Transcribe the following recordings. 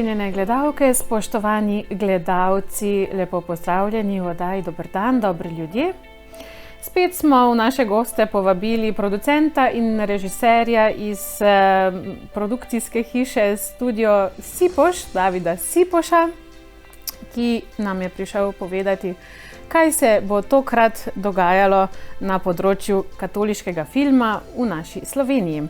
cenjene gledalke, spoštovani gledalci, lepo pozdravljeni v oddaji Dober dan, dobri ljudje. Spet smo v naše goste povabili producenta in režiserja iz produkcijske hiše Studio Sipoš, Davida Sipoša, ki nam je prišel povedati, kaj se bo tokrat dogajalo na področju katoliškega filma v naši Sloveniji.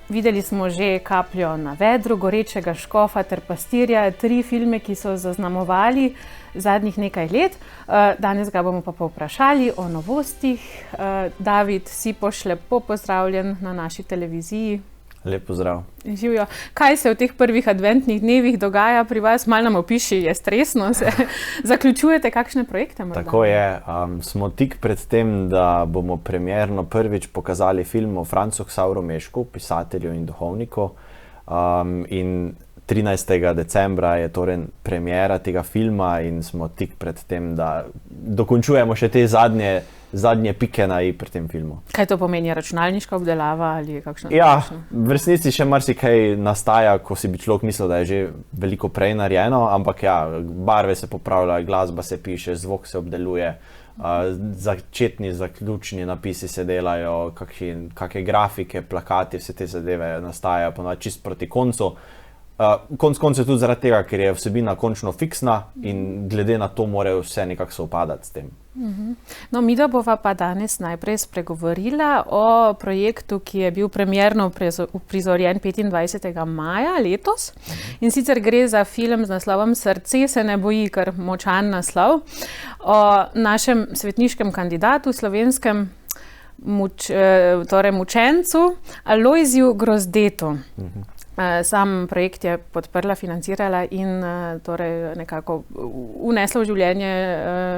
Videli smo že Kapljo na vedru, Gorečega škofa ter Pastirja, 3 filme, ki so zaznamovali zadnjih nekaj let. Danes ga bomo pa povprašali o novostih. David Sipoš, lepo pozdravljen na naši televiziji. Lep pozdrav. Živjo. Kaj se v teh prvih adventnih dnevih dogaja pri vas? Malo nam opiši, je stresno, se zaključujete kakšne projekte? Morda? Tako je. Smo tik pred tem, da bomo premierno prvič pokazali film o Francu Ksavru Mešku, pisatelju in duhovniku. In 13. decembra je torej premiera tega filma in smo tik pred tem, da dokončujemo še te zadnje pike na i pri tem filmu. Kaj to pomeni? Računalniška obdelava ali kakšna? Ja, v resnici še marsikaj nastaja, ko si bi človek mislil, da je že veliko prej narejeno, ampak ja, barve se popravljajo, glasba se piše, zvok se obdeluje, začetni, zaključni napisi se delajo, kakšne grafike, plakati, vse te zadeve nastajajo ponovadi čist proti koncu. Konec koncev tudi zaradi tega, ker je vsebina končno fiksna in glede na to morajo vse nekako sovpadati s tem. No, midva bova pa danes najprej spregovorila o projektu, ki je bil premierno uprizorjen 25. maja letos. In sicer gre za film z naslovom Srce se ne boji, kar močan naslov, o našem svetniškem kandidatu, slovenskem mučencu Alojziju Grozdetu. Sam projekt je podprla, financirala in torej nekako vnesla v življenje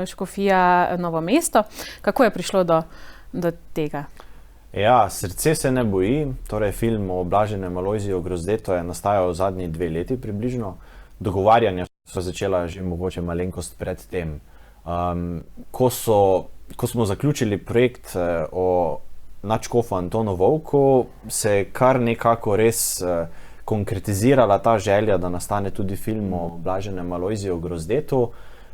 škofija Novo mesto. Kako je prišlo do tega? Ja, Srce se ne boji, torej film o blaženem Alojziju Grozdetu je nastajal zadnji 2 leti približno. Dogovarjanja so začela že mogoče malenkost pred tem. Ko smo zaključili projekt o nadškofu Antonu Vovku, se je kar nekako res konkretizirala ta želja, da nastane tudi film o blaženem Alojziju Grozdetu.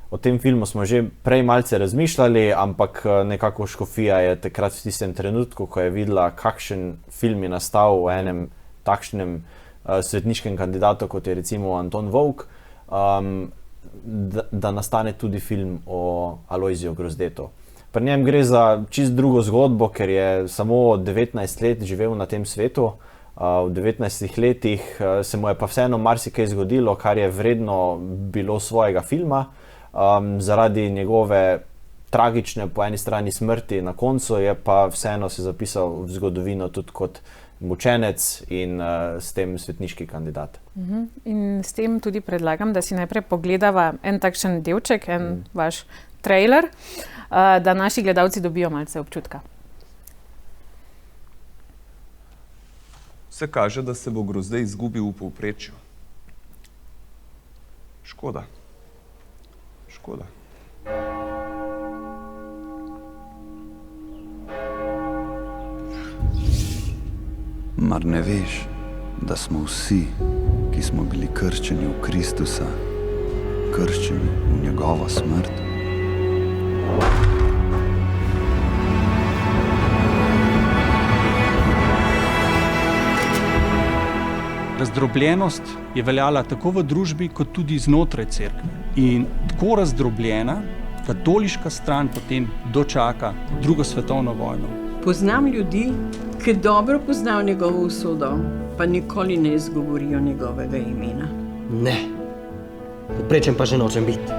O tem filmu smo že prej malce razmišljali, ampak nekako škofija je takrat v tistem trenutku, ko je videla, kakšen film je nastal v enem takšnem svetniškem kandidatu, kot je recimo Anton Vovk, da nastane tudi film o Alojziju Grozdetu. Pri njem gre za čist drugo zgodbo, ker je samo 19 let živel na tem svetu. V 19 letih se mu je pa vseeno marsikaj zgodilo, kar je vredno bilo svojega filma. Zaradi njegove tragične po eni strani smrti na koncu je pa vseeno se zapisal v zgodovino tudi kot mučenec in s tem svetniški kandidat. In s tem tudi predlagam, da si najprej pogledava en takšen delček, en vaš trailer, da naši gledalci dobijo malce občutka. Vse kaže, da se bo Grozdej izgubil v povprečju. Škoda. Škoda. Mar ne veš, da smo vsi, ki smo bili krščeni v Kristusa, krščeni v njegovo smrt? Razdrobljenost je veljala tako v družbi, kot tudi znotraj cerkve. In tako razdrobljena katoliška stran potem dočaka 2. svetovno vojno. Poznam ljudi, ki dobro poznajo njegovo usodo, pa nikoli ne izgovorijo njegovega imena. Ne, povprečen pa že nočem biti.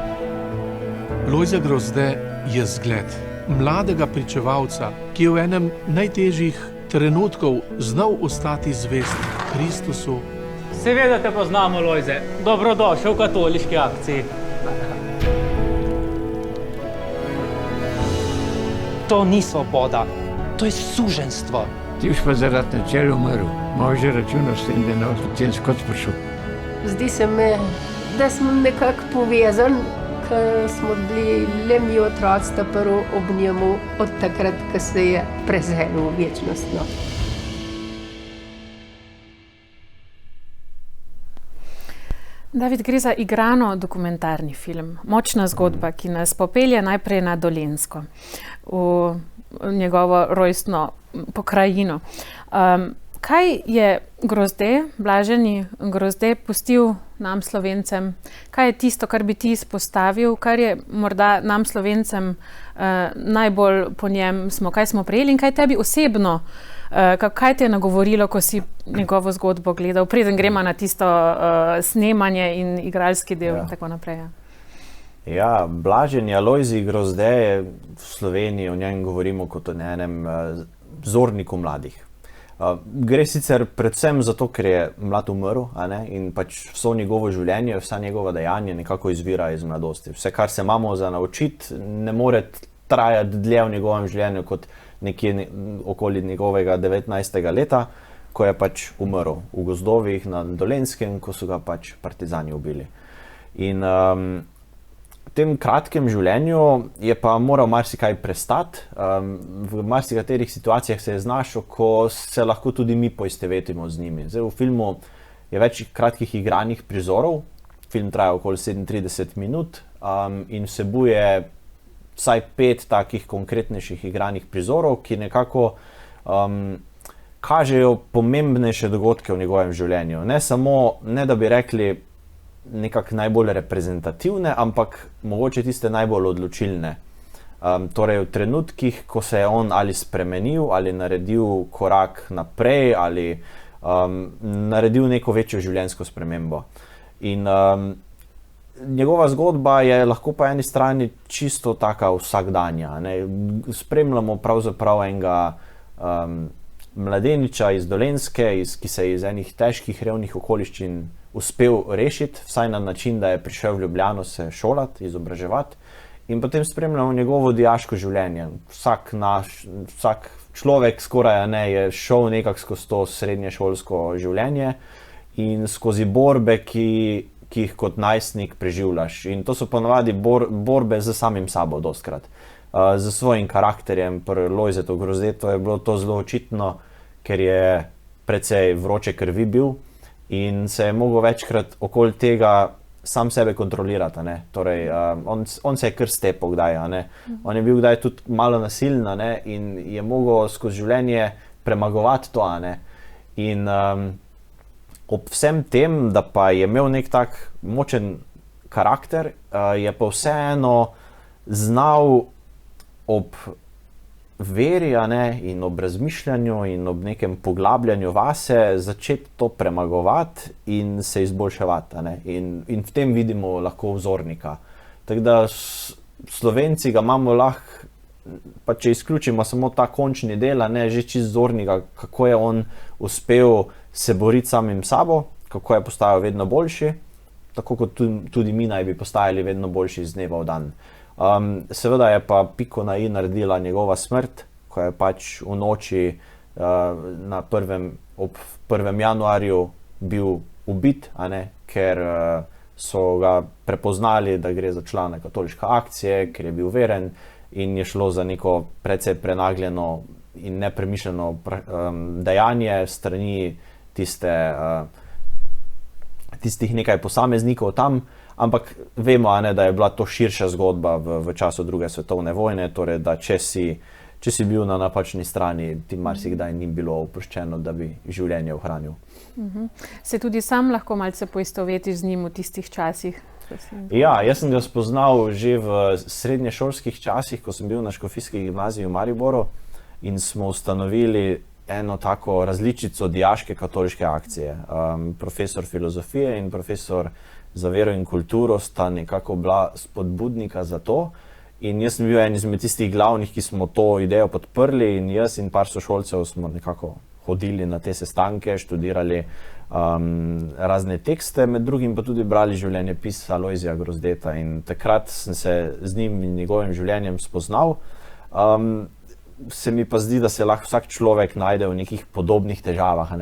Lojze Grozde je zgled mladega pričevalca, ki je v enem najtežjih trenutkov znal ostati zvest Kristusu. Seveda te poznamo, Lojze. Dobrodošel v katoliški akciji. To ni svoboda, to je suženstvo. Ti už pa zaradi načela umrl. Malo že računal s tem, da je na ocen skot prišel. Zdi se mi, da smo nekako povezani, ker smo bili le mi otroci ta prvo ob njemu od takrat, ko se je preselil v večnost. David, gre za igrano dokumentarni film, močna zgodba, ki nas popelje najprej na Dolenjsko, v njegovo rojstno pokrajino. Kaj je Grozde, Blaženi Grozde, pustil nam Slovencem? Kaj je tisto, kar bi ti izpostavil, kar je morda nam Slovencem najbolj po njem kaj smo prejeli in kaj tebi osebno, kaj te je nagovorilo, ko si njegovo zgodbo gledal, preden gremo na tisto snemanje in igralski del in tako naprej? Ja, Blaženi Alojzij Grozde je v Sloveniji, o njem govorimo kot o enem vzorniku mladih. Gre sicer predvsem zato, ker je mlad umrl, in pač vso njegovo življenje, vsa njegova dejanja nekako izvira iz mladosti. Vse, kar se imamo za naučiti, ne more trajati dlje v njegovem življenju kot nekje okoli njegovega 19. leta, ko je pač umrl v gozdovih na Dolenjskem, ko so ga pač partizani ubili. In v tem kratkem življenju je pa moral marsikaj prestati. V marsikaterih situacijah se je znašel, ko se lahko tudi mi poistovetimo z njimi. Zdaj, v filmu je več kratkih igranih prizorov. Film traja okoli 37 minut in vsebuje vsaj 5 takih konkretnejših igranih prizorov, ki nekako kažejo pomembnejše dogodke v njegovem življenju. Ne da bi rekli nekako najbolj reprezentativne, ampak mogoče tiste najbolj odločilne. Torej v trenutkih, ko se je on ali spremenil, ali naredil korak naprej, ali naredil neko večjo življenjsko spremembo. In njegova zgodba je lahko po eni strani čisto taka vsakdanja. Spremljamo pravzaprav enega mladeniča iz Dolenjske, ki se je iz enih težkih revnih okoliščin uspel rešiti, vsaj na način, da je prišel v Ljubljano se šolati, izobraževati, in potem spremljamo njegovo dijaško življenje. Vsak človek skoraj je šel nekako skozi to srednješolsko življenje in skozi borbe, ki jih kot najstnik preživljaš. In to so ponavadi borbe z samim sabo dostkrat. Z svojim karakterjem, pri Lojzetu Grozdetu je bilo to zelo očitno, ker je precej vroče krvi bil in se je mogel večkrat okoli tega sam sebe kontrolirati. Torej, on se je kar stepal kdaj. On je bil kdaj tudi malo nasilen in je mogel skozi življenje premagovati to. In ob vsem tem, da pa je imel nek tak močen karakter, je pa vseeno znal ob veri in ob razmišljanju in ob nekem poglabljanju vase začeti to premagovati in se izboljševati. In v tem vidimo lahko vzornika. Tako da Slovenci ga imamo lahko, pa če izključimo samo ta končni del, že čisto vzornika, kako je on uspel se boriti samim sabo, kako je postajal vedno boljši, tako kot tudi mi naj bi postajali vedno boljši iz dneva v dan. Seveda je pa piko na i naredila njegova smrt, ko je pač v noči ob 1. januarju bil ubit, ker so ga prepoznali, da gre za člana katoliške akcije, ker je bil veren in je šlo za neko precej prenagljeno in nepremišljeno dejanje strani tistih nekaj posameznikov tam. Ampak vemo, da je bila to širša zgodba v času druge svetovne vojne, torej da če si bil na napačni strani, ti marsikdaj ni bilo oproščeno, da bi življenje ohranil. Se tudi sam lahko malce poistovetiš z njim v tistih časih? Ja, jaz sem ga spoznal že v srednješolskih časih, ko sem bil na Škofijski gimnaziji v Mariboru in smo ustanovili eno tako različico dijaške katoliške akcije. Profesor filozofije in profesor za vero in kulturo sta nekako bila spodbudnika za to in jaz sem bil en izmed tistih glavnih, ki smo to idejo podprli in jaz in par sošolcev smo nekako hodili na te sestanke, študirali razne tekste, med drugim pa tudi brali življenjepis Alojzija Grozdeta in takrat sem se z njim in njegovim življenjem spoznal. Se mi pa zdi, da se lahko vsak človek najde v nekih podobnih težavah.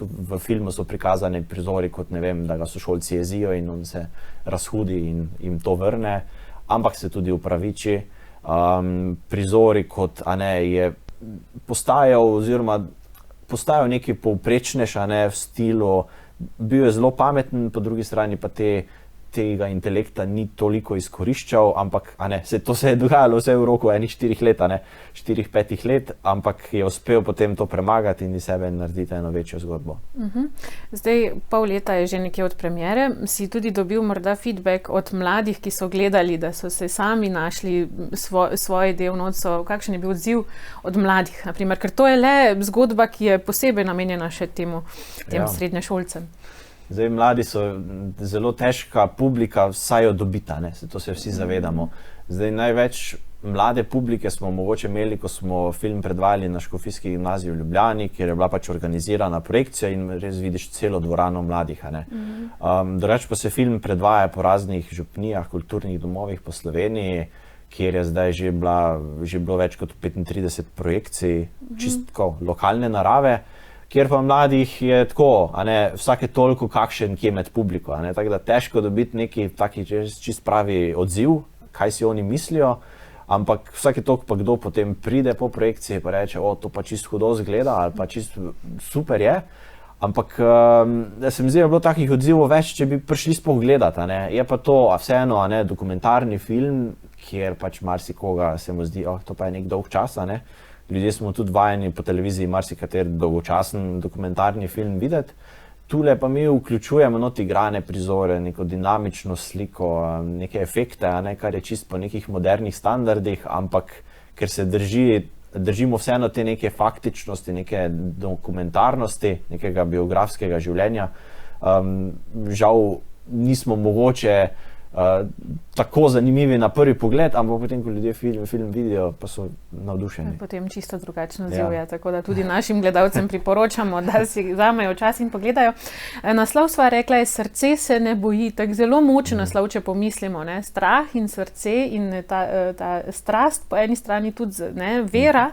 V filmu so prikazane prizori, kot da ga sošolci jezijo in on se razhudi in jim to vrne, ampak se tudi upraviči. Prizori, kot je postajal nekaj povprečnejša v stilu, bil je zelo pameten, po drugi strani pa tega intelekta ni toliko izkoriščal, ampak to se je dogajalo vse v roku enih 4 let, 4-5 let, ampak je uspel potem to premagati in iz sebe narediti eno večjo zgodbo. Zdaj, pol leta je že nekje od premiere, si tudi dobil morda feedback od mladih, ki so gledali, da so se sami našli svoj del notso, kakšen je bil odziv od mladih, naprimer, ker to je le zgodba, ki je posebej namenjena še tem srednješolcem. Zdaj, mladi so zelo težka publika, vsaj jo dobita, to se vsi zavedamo. Zdaj, največ mlade publike smo mogoče imeli, ko smo film predvajali na Škofijski gimnaziji v Ljubljani, kjer je bila pač organizirana projekcija in res vidiš celo dvorano mladih. Drugače pa se film predvaja po raznih župnijah, kulturnih domovih po Sloveniji, kjer je zdaj že bilo več kot 35 projekcij, čistko lokalne narave. Kjer pa mladih je tako, vsake toliko kakšen, ki je med publiko. Tako da težko dobiti neki taki čist pravi odziv, kaj si oni mislijo, ampak vsake toliko pa kdo potem pride po projekciji pa reče, to pa čist hudo zgleda ali pa čist super je. Ampak se mi zdi, da je bilo takih odzivov več, če bi prišli sploh gledati. Je pa to vseeno dokumentarni film, kjer pač marsikoga se mu zdi, to pa je nek dolg čas. Ljudje smo tudi vajeni po televiziji marsikater dolgočasen dokumentarni film videti. Tule pa mi vključujemo igrane prizore, neko dinamično sliko, neke efekte, kar je čisto po nekih modernih standardih, ampak ker se držimo vseeno te neke faktičnosti, neke dokumentarnosti, nekega biografskega življenja, žal nismo mogoče tako zanimivi na prvi pogled, ampak potem, ko ljudje film vidijo, pa so navdušeni. Potem čisto drugačno odziv je, tako da tudi našim gledalcem priporočamo, da si vzamejo čas in pogledajo. Naslov sva rekla je Srce se ne boji, tako zelo močen naslov, če pomislimo, strah in srce in ta strast, po eni strani tudi vera.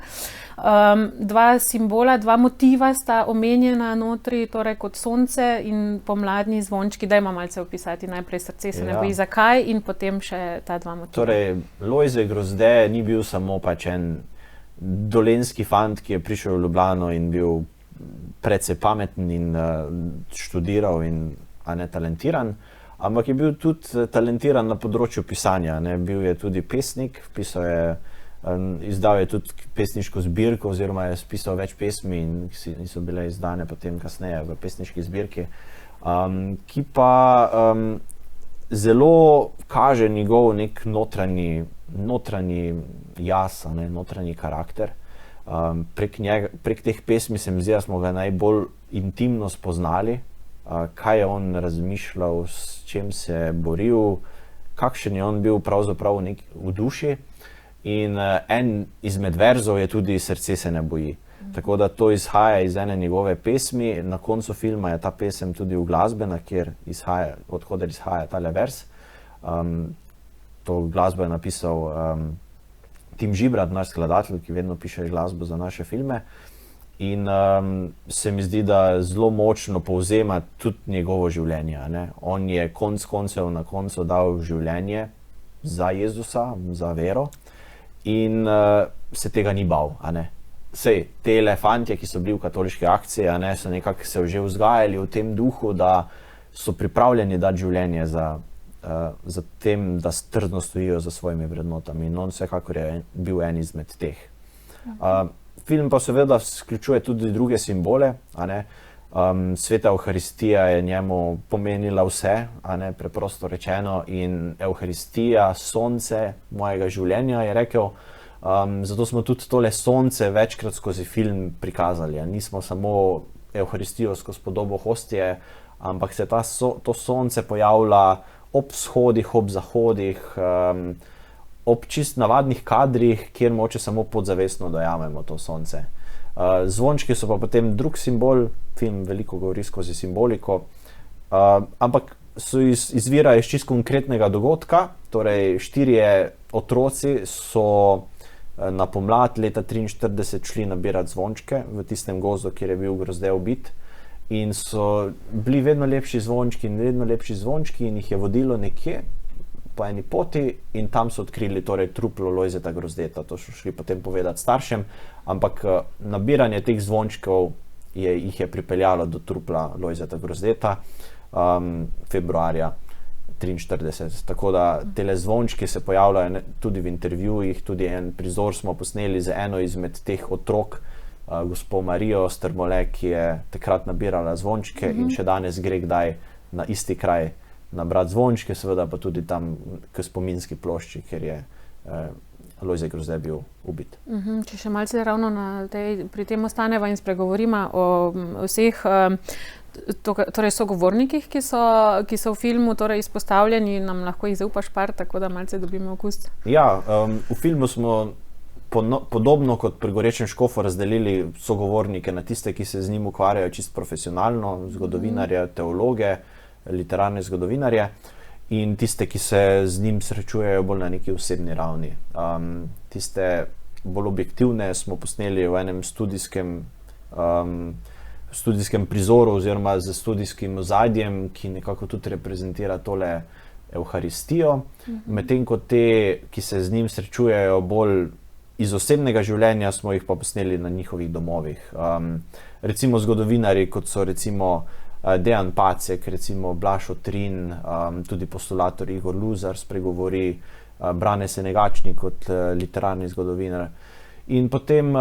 Dva simbola, dva motiva sta omenjena notri, torej kot sonce in pomladni zvončki. Dajmo malce opisati najprej Srce se ne boji, zakaj in potem še ta dva motiva. Torej, Lojze Grozde ni bil samo pač en dolenjski fant, ki je prišel v Ljubljano in bil precej pameten in študiral in talentiran, ampak je bil tudi talentiran na področju pisanja. Bil je tudi pesnik, izdal je tudi pesniško zbirko oziroma je spisal več pesmi in so bile izdane potem kasneje v pesniški zbirki, ki pa zelo kaže njegov nek notranji jaz, notranji karakter. Prek teh pesmi se mi zdi, da smo ga najbolj intimno spoznali, kaj je on razmišljal, s čem se je boril, kakšen je on bil pravzaprav v duši. In en izmed verzov je tudi Srce se ne boji. Tako da to izhaja iz ene njegove pesmi. Na koncu filma je ta pesem tudi uglasbena, odkoder izhaja tale vers. To glasbo je napisal Tim Žibrat, naš skladatelj, ki vedno piše glasbo za naše filme. In se mi zdi, da zelo močno povzema tudi njegovo življenje. On je koncev na koncu dal življenje za Jezusa, za vero. In se tega ni bal. Sej, te elefantje, ki so bili v katoliški akciji, so nekako se že vzgajali v tem duhu, da so pripravljeni dati življenje za tem, da trdno stojijo za svojimi vrednotami. In on vsekakor je bil en izmed teh. Film pa seveda vključuje tudi druge simbole. Sveta Evharistija je njemu pomenila vse, preprosto rečeno, in Evharistija, sonce mojega življenja, je rekel. Zato smo tudi tole sonce večkrat skozi film prikazali. Nismo samo Evharistijo skozi podobo hostije, ampak se to sonce pojavlja ob vzhodih, ob zahodih, ob čist navadnih kadrih, kjer moče samo podzavestno dojamemo to sonce. Zvončki so pa potem drug simbol, film veliko govori skozi simboliko, ampak izvirajo iz čist konkretnega dogodka. Torej, 4 otroci so na pomlad leta 1943 šli nabirati zvončke v tistem gozdu, kjer je bil Grozde ubit. In so bili vedno lepši zvončki in jih je vodilo nekje po eni poti in tam so odkrili truplo Lojzeta Grozdeta. To so šli potem povedati staršem, ampak nabiranje teh zvončkov jih je pripeljalo do trupla Lojzeta Grozdeta februarja 1943. Tako da tele zvončki se pojavljajo tudi v intervjujih, tudi en prizor smo posneli za eno izmed teh otrok, gospo Marijo Strmole, ki je takrat nabirala zvončke in še danes gre kdaj na isti kraj nabrati zvončke, seveda pa tudi tam k spominski plošči, ker je Lojze Grozde bil ubit. Če še malce ravno pri tem ostaneva in spregovorimo o vseh torej sogovornikih, ki so v filmu torej izpostavljeni, nam lahko jih zaupaš par, tako da malce dobimo okus. Ja, v filmu smo podobno kot pri Gorečem škofu razdelili sogovornike na tiste, ki se z njim ukvarjajo čisto profesionalno, zgodovinarje, teologe, literarne zgodovinarje, in tiste, ki se z njim srečujejo bolj na neki osebni ravni. Tiste bolj objektivne smo posneli v enem studijskem prizoru oziroma z studijskim ozadjem, ki nekako tudi reprezentira tole Evharistijo, medtem ko te, ki se z njim srečujejo bolj iz osebnega življenja, smo jih pa posneli na njihovih domovih. Recimo zgodovinari, kot so recimo Dejan Pacek, recimo Blaž Otrin, tudi postulator Igor Luzar spregovori, Brane Senegačnik kot literarni zgodovinar. In potem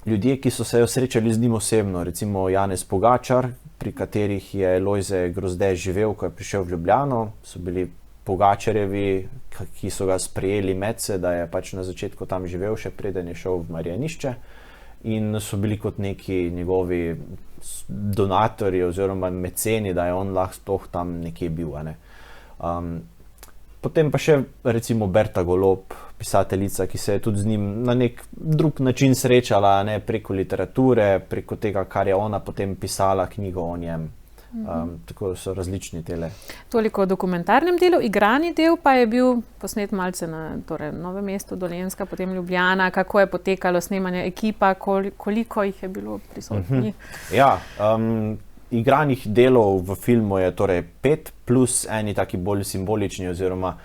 ljudje, ki so se srečali z njim osebno, recimo Janez Pogačar, pri katerih je Lojze Grozde živel, ko je prišel v Ljubljano, so bili Pogačarjevi, ki so ga sprejeli medse, da je pač na začetku tam živel, še preden je šel v Marjanišče, in so bili kot neki njegovi donatorji oziroma meceni, da je on lahko sploh tam nekje bil. Potem pa še recimo Berta Golob, pisateljica, ki se je tudi z njim na nek drug način srečala, preko literature, preko tega, kar je ona potem pisala knjigo o njem. Tako so različni tele. Toliko o dokumentarnem delu, igrani del pa je bil posnet malce na Novem mestu, Dolenjska, potem Ljubljana. Kako je potekalo snemanje, ekipa, koliko jih je bilo prisotnih? Ja, igranih delov v filmu je torej 5, plus eni taki bolj simbolični oziroma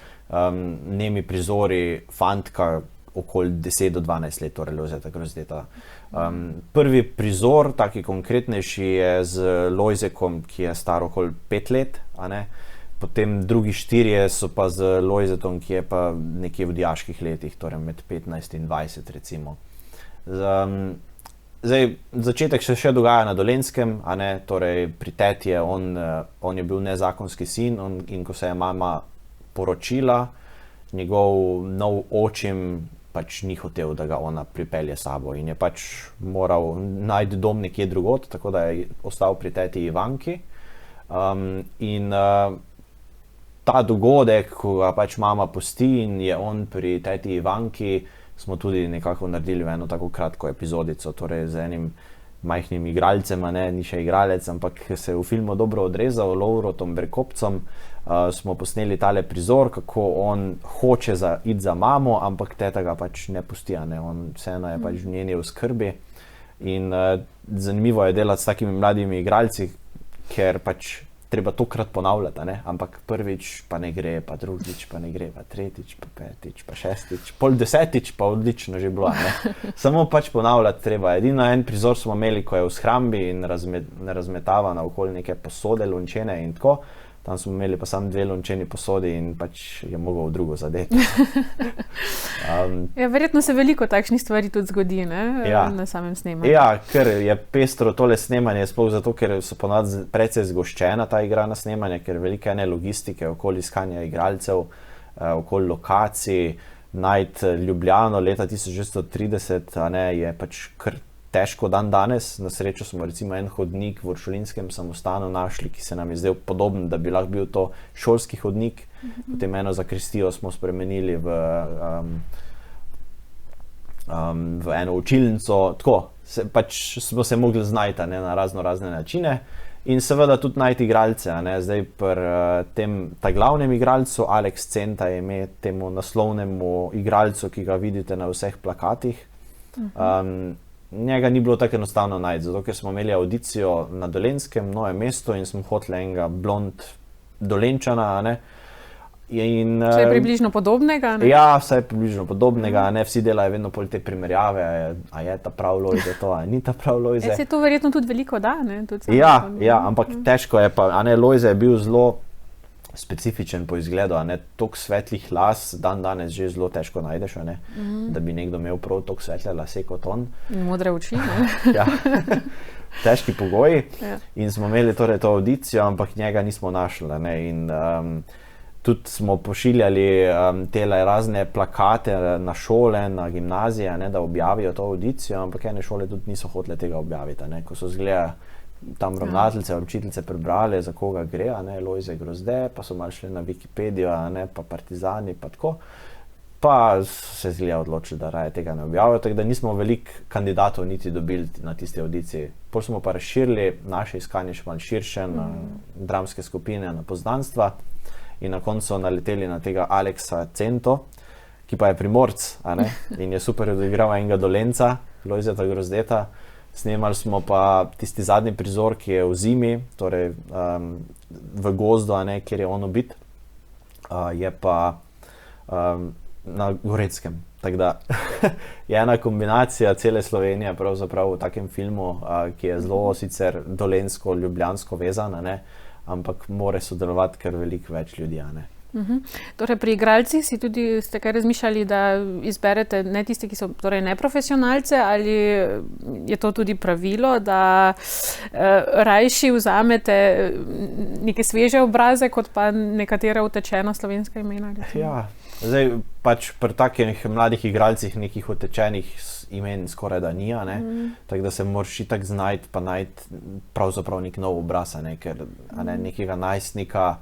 nemi prizori fantka okoli 10 do 12 let, torej Lojzeta Grozdeta. Prvi prizor, taki konkretnejši, je z Lojzekom, ki je star okoli 5 let, potem drugi 4 so pa z Lojzetom, ki je pa nekje v dijaških letih, torej med 15 in 20 recimo. Zdaj, začetek se še dogaja na Dolenjskem, torej pri teti je on je bil nezakonski sin in ko se je mama poročila, njegov nov očim pač ni hotel, da ga ona pripelje s sabo in je pač moral najti dom nekje drugod, tako da je ostal pri teti Ivanki. In ta dogodek, ko ga pač mama pusti in je on pri teti Ivanki, smo tudi nekako naredili v eno tako kratko epizodico, torej z enim majhnim igralcem, ni še igralec, ampak se je v filmu dobro odrezal, Lovrotom Berkopcem, smo posneli tale prizor, kako on hoče iti za mamo, ampak teta ga pač ne pusti, on vseeno je pač v njeni oskrbi. In zanimivo je delati s takimi mladimi igralci, ker pač treba tokrat ponavljati, ampak prvič pa ne gre, pa drugič pa ne gre, pa tretjič, pa petič, pa šestič, pol desetič pa odlično že bilo, Samo pač ponavljati treba. Edino en prizor smo imeli, ko je v shrambi in razmetava naokoli neke posode, lončene in tako. Tam smo imeli pa samo 2 lončeni posodi in pač je mogel drugo zadeti. Ja, verjetno se veliko takšnih stvari tudi zgodi, na samem snemanju. Ja, ker je pestro tole snemanje, sploh zato, ker so ponavadi precej zgoščena ta igrana snemanja, ker velike logistike okoli iskanja igralcev, okoli lokacij, najti Ljubljano leta 1930, je pač kar težko dan danes. Na srečo smo recimo en hodnik v Uršulinskem samostanu našli, ki se nam je zdel podoben, da bi lahko bil to šolski hodnik. Potem eno zakristijo smo spremenili v eno učilnico. Tako, pač smo se mogli znajti na razne načine in seveda tudi najti igralce. Zdaj pri ta glavnem igralcu, Alex Centa je ime temu naslovnemu igralcu, ki ga vidite na vseh plakatih. Njega ni bilo tako enostavno najti, zato ker smo imeli audicijo na Dolenjskem, Novem mestu in smo hoteli enega blond Dolenjčana, Vse je približno podobnega, ne? Ja, vse je približno podobnega, ne, vsi delajo vedno pol te primerjave, a je ta prav Lojze to, a ni ta prav Lojze. Se to verjetno tudi veliko da, ne? Ja, ampak težko je pa, a ne, Lojze je bil zelo specifičen po izgledu, a ne, toliko svetlih las, danes že zelo težko najdeš, a ne, da bi nekdo imel prav toliko svetle lase kot on. In modre oči, ne? Ja, težki pogoji in smo imeli torej to audicijo, ampak njega nismo našli, ne, in tudi smo pošiljali tele razne plakate na šole, na gimnazije, ne, da objavijo to audicijo, ampak ene šole tudi niso hotele tega objaviti, ne, ko so zgleda tam ravnateljice, učiteljice prebrali, za koga gre, ne, Lojze Grozde, pa so malo šli na Wikipedijo, ne, pa Partizani, pa tako. Pa se zgleda odločili, da raje tega ne objavijo, tako da nismo veliko kandidatov niti dobili na tisti audiciji. Potem smo pa razširili naše iskanje še malo širše na dramske skupine, na poznanstva in na koncu so naleteli na tega Aleksa Cento, ki pa je Primorc, a ne, in je super odigral enega Dolenca, Lojzeta Grozdeta. Snemali smo pa tisti zadnji prizor, ki je v zimi, torej v gozdu, a ne, kjer je on ubit, je pa na Gorenjskem. Tako da je ena kombinacija cele Slovenije pravzaprav v takem filmu, ki je zelo sicer dolenjsko-ljubljansko vezan, a ne, ampak mora sodelovati kar veliko več ljudi, a ne. Torej pri igralcih ste kaj razmišljali, da izberete ne tisti, ki so torej neprofesionalce, ali je to tudi pravilo, da rajši vzamete neke sveže obraze, kot pa nekatera utečena slovenska imena? Ja, zdaj pač pri takih mladih igralcih nekih utečenih imen skoraj da ni, ne, tako da se moraš itak znajti, pa najti pravzaprav nek nov obraz, ne, ker nekega najstnika.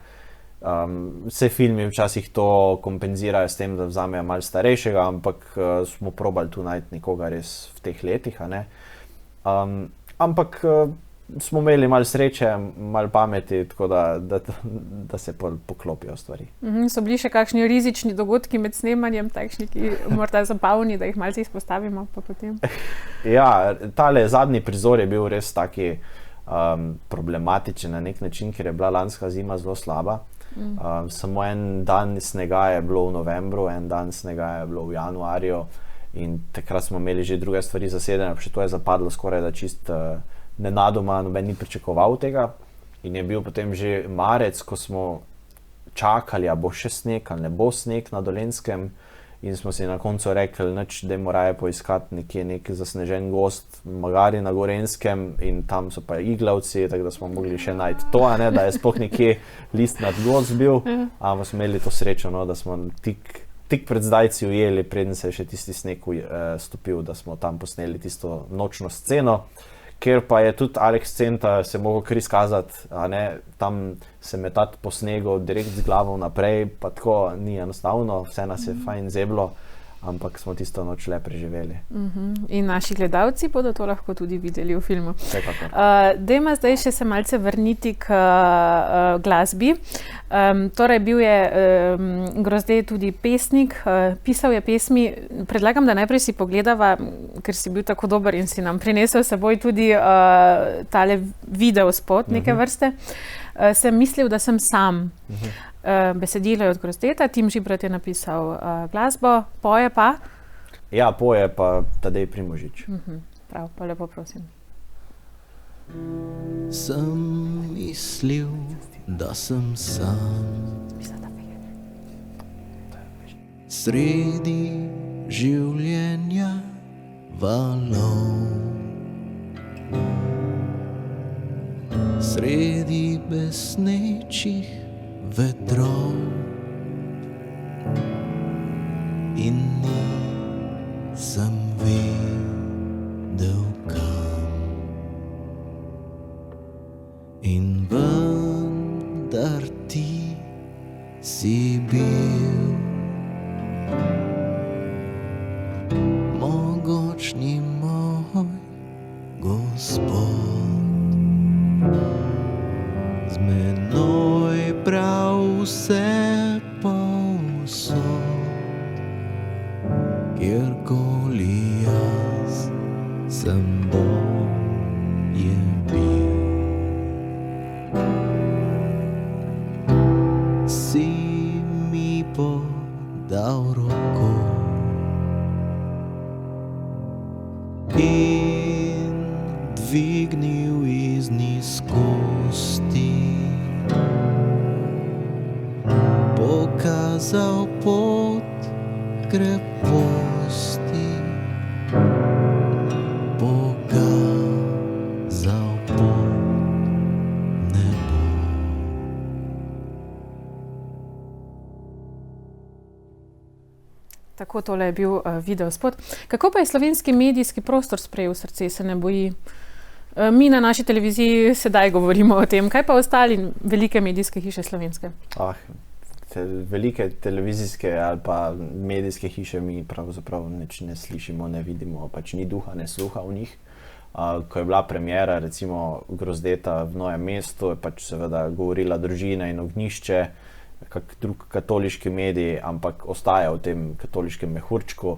Vse filmi včasih to kompenzirajo s tem, da vzamejo malo starejšega, ampak smo probali tu najti nekoga res v teh letih, a ne. Ampak smo imeli malo sreče, malo pameti, tako da se poklopijo stvari. So bili še kakšni rizični dogodki med snemanjem, takšni, ki morda zabavni, da jih malce izpostavimo pa potem? Ja, tale zadnji prizor je bil res taki problematičen na nek način, ker je bila lanska zima zelo slaba. Samo en dan snega je bilo v novembru, en dan snega je bilo v januarju in takrat smo imeli že druge stvari zasedene, še to je zapadlo skoraj da čist nenadoma, noben ni pričakoval tega in je bil potem že marec, ko smo čakali, a bo še sneg, ali ne bo sneg na Dolenjskem in smo si na koncu rekli, dajmo raje poiskati nekje nek zasnežen gozd, magari na Gorenjskem in tam so pa iglavci, tako da smo mogli še najti to, a ne, da je sploh nekje listnat gozd bil, ampak smo imeli to srečo, no, da smo tik pred zdajci ujeli, preden se je še tisti sneg stopil, da smo tam posneli tisto nočno sceno, ker pa je tudi Aleks Centa se mogel kar izkazati, a ne, tam se metati po snegu direkt z glavo naprej, pa tako ni enostavno, vse nas je fajn zeblo, ampak smo tisto noč le preživeli. In naši gledalci bodo to lahko tudi videli v filmu. Vsekakor. Dajmo zdaj še se malce vrniti k glasbi. Torej bil je Grozde tudi pesnik, pisal je pesmi. Predlagam, da najprej si pogledava, ker si bil tako dober in si nam prinesel s seboj tudi tale videospot neke vrste. Sem mislil, da sem sam. Besedilo je od Grozdeta, Tim Žibrat je napisal glasbo, poje pa? Ja, poje pa Tadej Primožič. Prav, pa lepo prosim. Sem mislil, da sem sam sredi življenja valov, sredi besnečih vetrov in nisem vedel kam. In vendar ti si bil mogočni moj Gospod, z menoj prav vse povsod. dal roko in dvignil iz nizkosti, pokazal pot kreposti, pokazal pot nebo. Tako, tole je bil video spot. Kako pa je slovenski medijski prostor sprejel Srce se ne boji? Mi na naši televiziji sedaj govorimo o tem. Kaj pa ostali velike medijske hiše slovenske? Velike televizijske ali pa medijske hiše mi pravzaprav nič ne slišimo, ne vidimo, pač ni duha, ne sluha v njih. Ko je bila premiera, recimo Grozdeta v Novem mestu, je pač seveda govorila Družina in Ognjišče, kak drug katoliški medij, ampak ostaja v tem katoliškem mehurčku.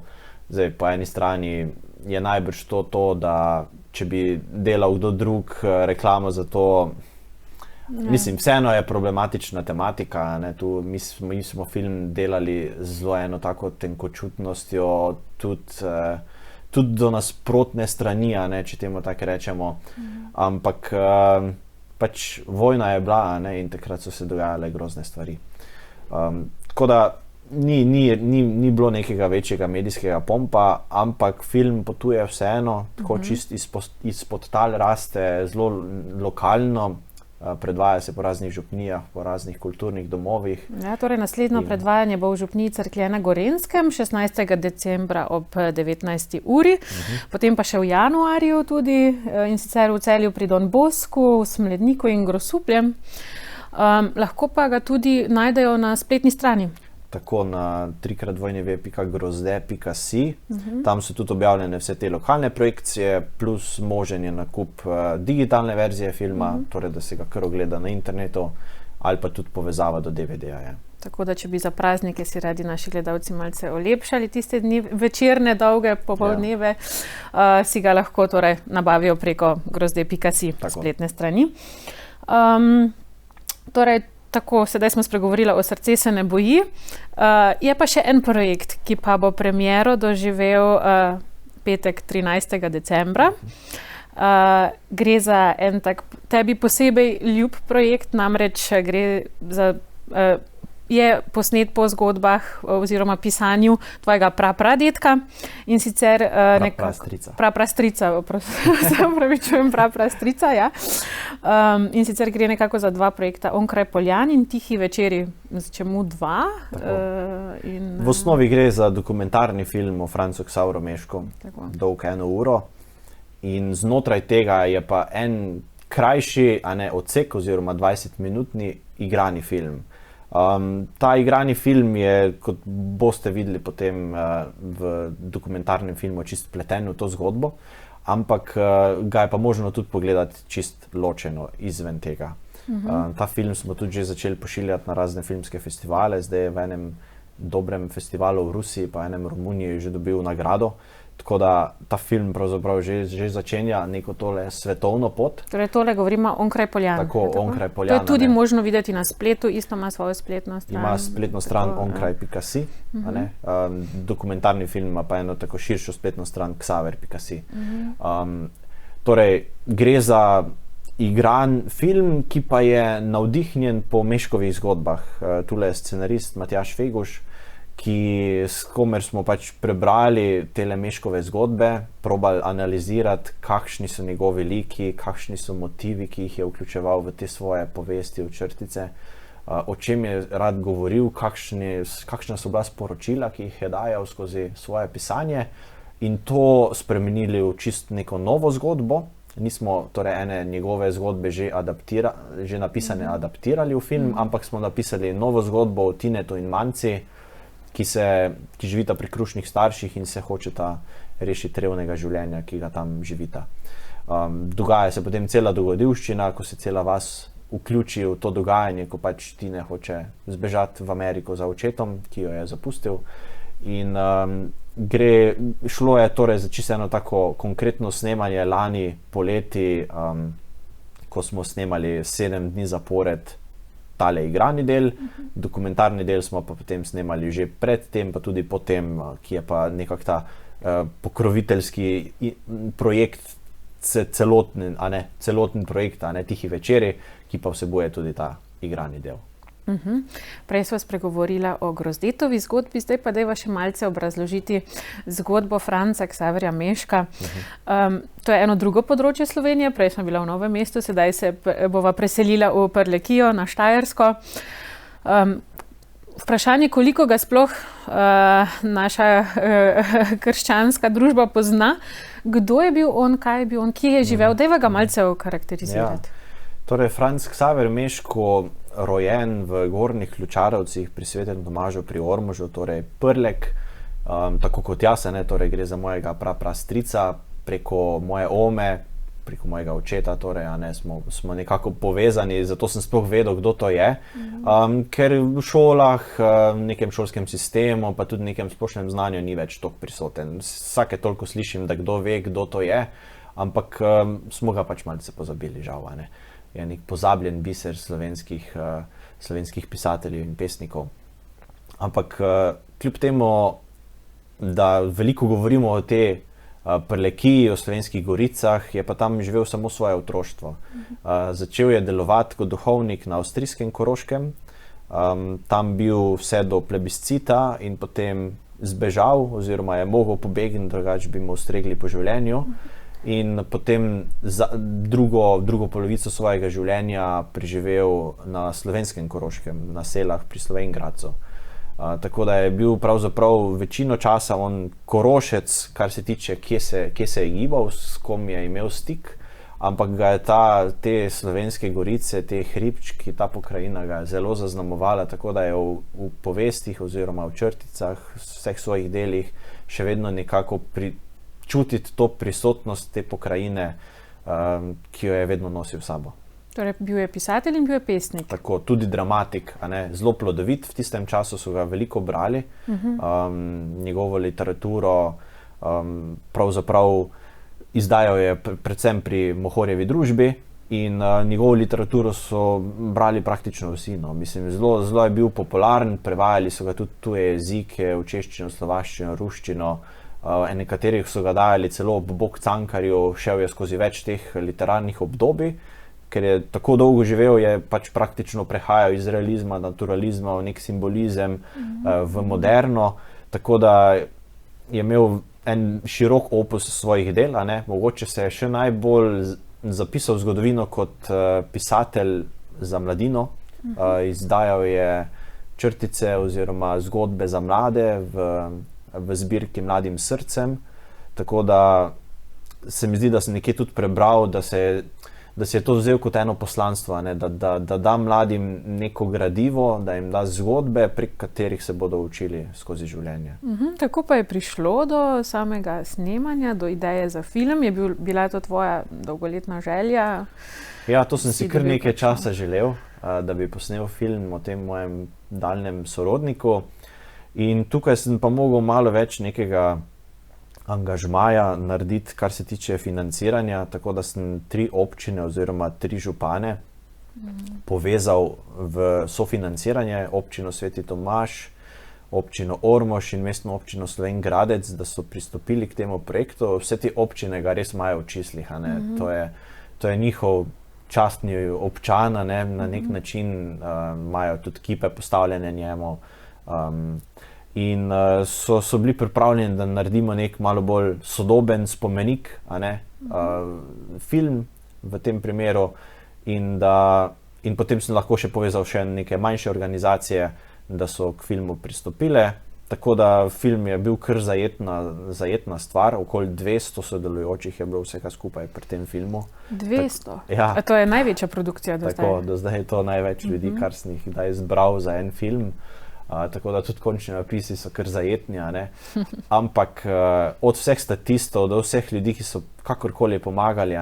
Zdaj, po eni strani je najbrž to, da če bi delal kdo drug reklamo za to, mislim, vseeno je problematična tematika, ne, tu mi smo film delali z zelo eno tako tenkočutnostjo, tudi do nasprotne strani, ne, če temu tako rečemo, ampak pač vojna je bila, ne, in takrat so se dogajale grozne stvari. Tako da ni bilo nekega večjega medijskega pompa, ampak film potuje vseeno, tako čist izpod tal raste, zelo lokalno, predvaja se po raznih župnijah, po raznih kulturnih domovih. Ja, torej naslednjo predvajanje bo v župniji Cerklje na Gorenjskem 16. decembra ob 19. uri, potem pa še v januarju tudi, in sicer v Celju pri Don Bosku, v Smledniku in Grosupljem. Lahko pa ga tudi najdejo na spletni strani. Tako na www.grozde.si. Tam so tudi objavljene vse te lokalne projekcije, plus možen je nakup digitalne verzije filma, torej da se ga kar ogleda na internetu, ali pa tudi povezava do DVD-ja. Ja. Tako da, če bi za praznike si radi naši gledalci malce olepšali tiste dni, večerne, dolge popoldneve, si ga lahko torej nabavijo preko grozde.si spletne strani. Torej, tako, sedaj smo spregovorili o Srce se ne boji. Je pa še en projekt, ki pa bo premiero doživel petek 13. decembra. Gre za en tak tebi posebej ljub projekt, namreč gre za, je posnet po zgodbah oziroma pisanju tvojega prapradetka in sicer praprastrica, ja. In sicer gre nekako za dva projekta, Onkraj Poljan in Tihi večeri, čemu dva? V osnovi gre za dokumentarni film o Francu Ksavru Mežku, dolg 1 uro, in znotraj tega je pa en krajši, a ne odsek oziroma 20-minutni igrani film. Ta igrani film je, kot boste videli potem v dokumentarnem filmu, čist pleten v to zgodbo, ampak ga je pa možno tudi pogledati čist ločeno izven tega. Ta film smo tudi že začeli pošiljati na razne filmske festivale, zdaj je v enem dobrem festivalu v Rusiji, pa enem v Romuniji že dobil nagrado. Tako da ta film pravzaprav že začenja neko tole svetovno pot. Torej tole govorimo Onkraj Poljan. Tako, Onkraj Poljan. To je tudi možno videti na spletu, isto ima svojo spletno stran. Ima spletno stran onkraj.si, dokumentarni film ima pa eno tako širšo spletno stran ksaver.si. Torej, gre za igran film, ki pa je navdihnjen po Mežkovih zgodbah. Tule je scenarist Matjaž Feguš, s komer smo pač prebrali tele Mežkove zgodbe, probali analizirati, kakšni so njegovi liki, kakšni so motivi, ki jih je vključeval v te svoje povesti v črtice, o čem je rad govoril, kakšna so bila sporočila, ki jih je dajal skozi svoje pisanje, in to spremenili v čist neko novo zgodbo. Nismo torej ene njegove zgodbe že napisane adaptirali v film, ampak smo napisali novo zgodbo o Tinetu in Manci, ki živita pri krušnih starših in se hočeta rešiti revnega življenja, ki ga tam živita. Dogaja se potem cela dogodivščina, ko se cela vas vključi v to dogajanje, ko pač Tine hoče zbežati v Ameriko za očetom, ki jo je zapustil. In šlo je torej za čisto eno tako konkretno snemanje lani poleti, ko smo snemali 7 dni zapored tale igrani del, dokumentarni del smo pa potem snemali že predtem, pa tudi potem, ki je pa nekako ta pokroviteljski projekt, celoten projekt, Tihi večeri, ki pa vsebuje tudi ta igrani del. Prej sva spregovorila o Grozdetovi zgodbi, zdaj pa dajva še malce obrazložiti zgodbo Franca Xaverja Meška. To je eno drugo področje Slovenije, prej smo bila v Novem mestu, sedaj se bova preselila v Prlekijo na Štajersko. Vprašanje, koliko ga sploh naša krščanska družba pozna, kdo je bil on, kaj je bil on, kje je živel, dajva ga malce okarakterizirati. Torej, Franc Xaver Meško, rojen v Gornjih Ključarovcih pri Svetem Tomažu pri Ormožu, torej Prlek, tako kot jaz, torej gre za mojega prastrica, preko moje ome, preko mojega očeta, torej, smo nekako povezani, zato sem sploh vedel, kdo to je, ker v šolah, v nekem šolskem sistemu, pa tudi v nekem splošnem znanju ni več toliko prisoten. Vsake toliko slišim, da kdo ve, kdo to je, ampak smo ga pač malce pozabili, žal, je nek pozabljen biser slovenskih pisateljev in pesnikov. Ampak kljub temu, da veliko govorimo o tej Prlekiji, o Slovenskih goricah, je pa tam živel samo svoje otroštvo. Začel je delovati kot duhovnik na avstrijskem Koroškem, tam bil vse do plebiscita in potem zbežal, oziroma je mogel pobegniti, drugače bi mu ustregli po življenju. In potem drugo polovico svojega življenja preživel na slovenskem Koroškem, na Selah pri Slovenj Gradcu. Tako da je bil pravzaprav večino časa on Korošec, kar se tiče, kje se je gibal, s kom je imel stik, ampak ga je te Slovenske gorice, te hribčki, ta pokrajina ga je zelo zaznamovala, tako da je v povestih oziroma v črticah, vseh svojih delih še vedno nekako čutiti to prisotnost te pokrajine, ki jo je vedno nosil s sabo. Torej, bil je pisatelj in bil je pesnik. Tako, tudi dramatik, zelo plodovit, v tistem času so ga veliko brali, njegovo literaturo, pravzaprav izdajal je predvsem pri Mohorjevi družbi in njegovo literaturo so brali praktično vsi. Mislim, zelo je bil popularen, prevajali so ga tudi tuje jezike, v češčino, slovaščino, ruščino, nekaterih so ga dajali celo ob bok Cankarju, šel je skozi več teh literarnih obdobij, ker je tako dolgo živel, je pač praktično prehajal iz realizma, naturalizma v nek simbolizem, v moderno, tako da je imel en širok opus svojih del, mogoče se je še najbolj zapisal v zgodovino kot pisatelj za mladino, izdajal je črtice oziroma zgodbe za mlade v zbirki Mladim srcem, tako da se mi zdi, da sem nekje tudi prebral, da se je to vzel kot eno poslanstvo, da da mladim neko gradivo, da jim da zgodbe, prek katerih se bodo učili skozi življenje. Kako pa je prišlo do samega snemanja, do ideje za film? Je bila to tvoja dolgoletna želja? Ja, to sem si kar nekaj časa želel, da bi posnel film o tem mojem daljnem sorodniku. In tukaj sem pa mogel malo več nekega angažmaja narediti, kar se tiče financiranja, tako da sem 3 občine oziroma 3 župane povezal v sofinanciranje, občino Sveti Tomaž, občino Ormož in mestno občino Slovenj Gradec, da so pristopili k temu projektu. Vse te občine ga res imajo v čislih, to je njihov častni občan, na nek način imajo tudi kipe postavljene njemu. In so bili pripravljeni, da naredimo nek malo bolj sodoben spomenik, film v tem primeru, in potem sem lahko še povezal še neke manjše organizacije, da so k filmu pristopile, tako da film je bil kar zajetna stvar, okoli 200 sodelujočih je bilo vsega skupaj pri tem filmu. 200? Ja. A to je največja produkcija do zdaj? Tako, do zdaj je to največ ljudi, kar sem jih kdaj zbral za en film. Tako da tudi končni napisi so kar zajetni, ampak od vseh statistov do vseh ljudi, ki so kakorkoli pomagali,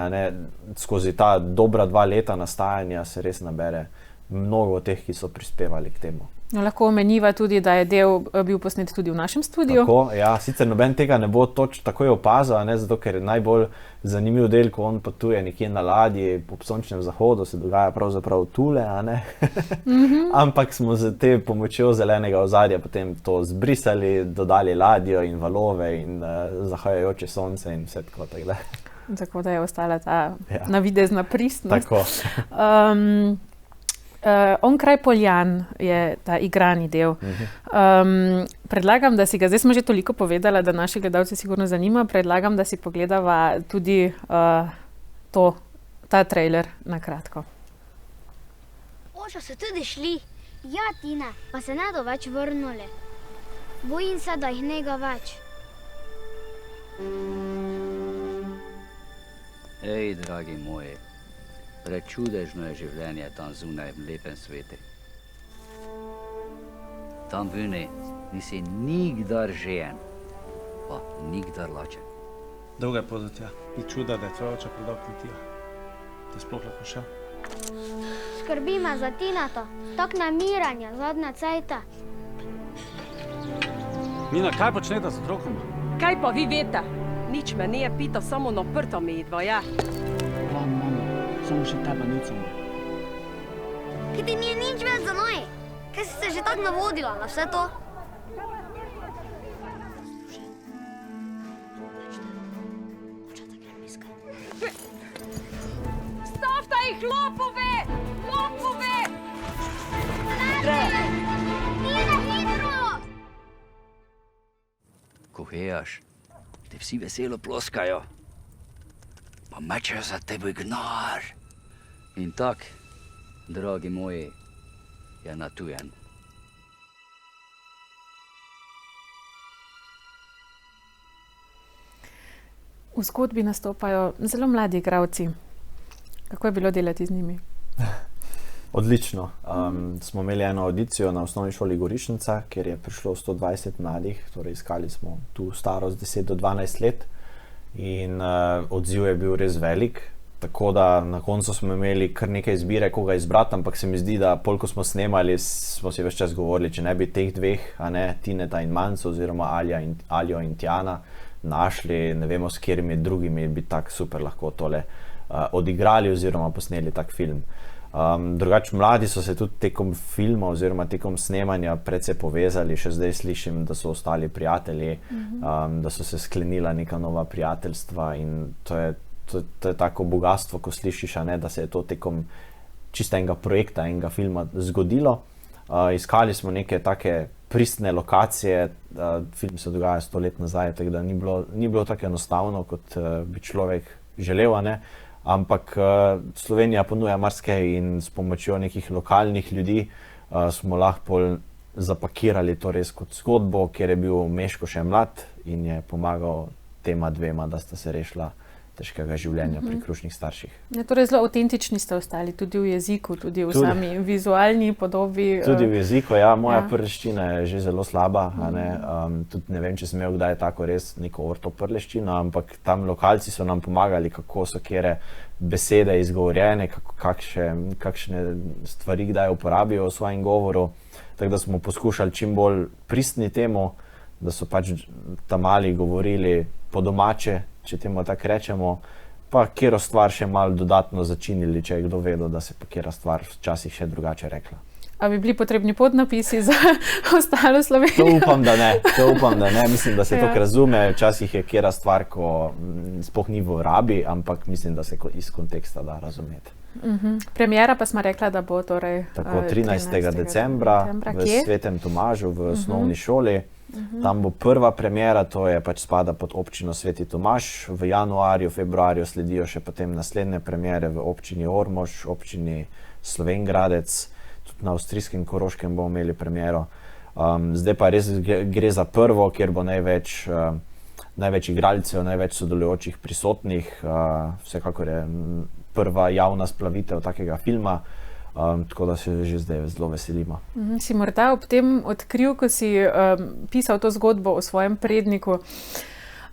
skozi ta dobra 2 leta nastajanja se res nabere mnogo teh, ki so prispevali k temu. No, lahko omeniva tudi, da je del bil posnet tudi v našem studiu. Tako, ja, sicer noben tega ne bo takoj opazil, ne, zato ker je najbolj zanimiv del, ko on potuje nekje na ladji ob sončnem zahodu, se dogaja pravzaprav tule, a ne? Ampak smo z te pomočjo zelenega ozadja potem to zbrisali, dodali ladjo in valove in zahajajoče sonce in vse tako takle. Tako da je ostala ta navidezna pristnost. Tako. Onkraj Poljan je ta igrani del. Predlagam, da si ga, zdaj smo že toliko povedala, da naši gledalci sigurno zanima, predlagam, da si pogledava tudi ta trailer na kratko. Oša so tudi šli. Ja, Tina, pa se ne do več vrnuli. Bojim se, da jih nega več. Ej, dragi moji, prečudežno je življenje tam zunaj v lepem svetu. Tam vune nisi nikdar žejen, pa nikdar lačen. Dolga je pot do tja. Ni čuda, da je tvoja oča predal kmetijo. Da je sploh lahko šel. Skrbi me za Tinato, tak namiranja zadnja cajta. Nina, kaj počnete z otrokom? Kaj pa vi veste? Nič me nije pital, samo naprto mi je dvoja. Mamo, samo še tebe nicamo. Kaj ti nije nič več za noj? Kaj si se že tako navodila na vse to? Stavta jih, lopove! Lopove! Nina, hitro! Ko hejaš, te vsi veselo ploskajo, pa mečejo za teboj gnar. In tak, dragi moji, je natujen. V zgodbi nastopajo zelo mladi igralci. Kako je bilo delati z njimi? Odlično. Smo imeli eno audicijo na osnovni šoli Gorišnica, kjer je prišlo 120 mladih, torej iskali smo tu starost 10 do 12 let in odziv je bil res velik, tako da na koncu smo imeli kar nekaj izbire, koga izbrati, ampak se mi zdi, da pol, ko smo snemali, smo si ves čas govorili, če ne bi teh dveh, a ne, Tineta in Manco oziroma Aljo in Tjana našli, ne vemo s katerimi drugimi bi tak super lahko tole odigrali oziroma posneli tak film. Drugače mladi so se tudi tekom filma oziroma tekom snemanja predvsej povezali, še zdaj slišim, da so ostali prijatelji, da so se sklenila neka nova prijateljstva in to je tako bogatstvo, ko slišiš, a ne, da se je to tekom čisto enega projekta, enega filma zgodilo. Iskali smo neke take pristne lokacije, film se dogaja 100 let nazaj, tako da ni bilo tako enostavno, kot bi človek želel, a ne. Ampak Slovenija ponuja marsikaj in s pomočjo nekih lokalnih ljudi smo lahko zapakirali to res kot zgodbo, kjer je bil Meško še mlad in je pomagal tema dvema, da sta se rešila težkega življenja pri krušnih starših. Ja, torej zelo avtentični ste ostali, tudi v jeziku, tudi v sami vizualni podobi. Tudi v jeziku, ja, moja prleščina je že zelo slaba, a ne, tudi ne vem, če sem imel kdaj tako res neko ortoprleščino, ampak tam lokalci so nam pomagali, kako so kjere besede izgovorjene, kakšne stvari kdaj uporabijo v svojem govoru, tako da smo poskušali čim bolj pristni temu, da so pač tam mali govorili po domače, če temu tako rečemo, pa kjero stvar še malo dodatno začinili, če je kdo vedel, da se pa kjera stvar včasih še drugače rekla. A bi bili potrebni podnapisi za ostalo Slovenijo? To upam, da ne. Mislim, da se to razume. Včasih je kjera stvar, ko sploh ni v rabi, ampak mislim, da se iz konteksta da razumeti. Premiera pa smo rekla, da bo torej... Tako, 13. decembra v Svetem Tomažu v osnovni šoli. Tam bo prva premiera, to je pač spada pod občino Sveti Tomaž. V januarju, februarju sledijo še potem naslednje premiere v občini Ormož, občini Slovenj Gradec, tudi na avstrijskem Koroškem bomo imeli premiero. Zdaj pa res gre za prvo, kjer bo največ igralcev, največ sodelujočih prisotnih. Vsekakor je prva javna splavitev takega filma. Tako da se že zdaj zelo veselimo. Si morda ob tem odkril, ko si pisal to zgodbo o svojem predniku,